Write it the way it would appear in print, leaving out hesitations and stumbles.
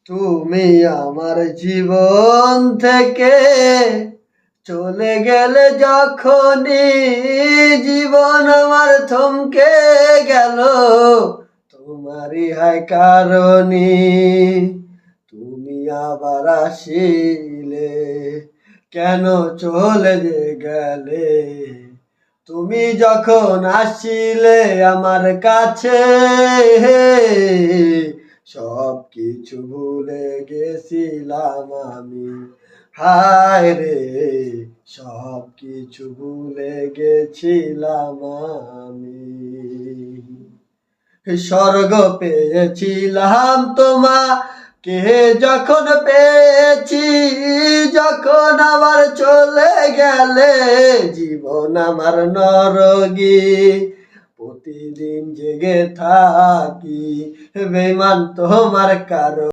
তুমি আমার জীবন থেকে চলে গেলে যখনই জীবন আমার থমকে গেল, তোমারই হয় কারণে তুমি আবার আসিলে, কেন চলে যে গেলে? তুমি যখন আসিলে আমার কাছে সব কিছু ভুলে গেছিলাম আমি। হায় রে, সব কিছু ভুলে গেছিলাম আমি। স্বর্গ পেয়েছিলাম তোমাকে যখন পেয়েছি, যখন আবার চলে গেলে জীবন আমার নরকি। প্রতিদিন জেগে থাকি বেঈমান তোমার কারণ।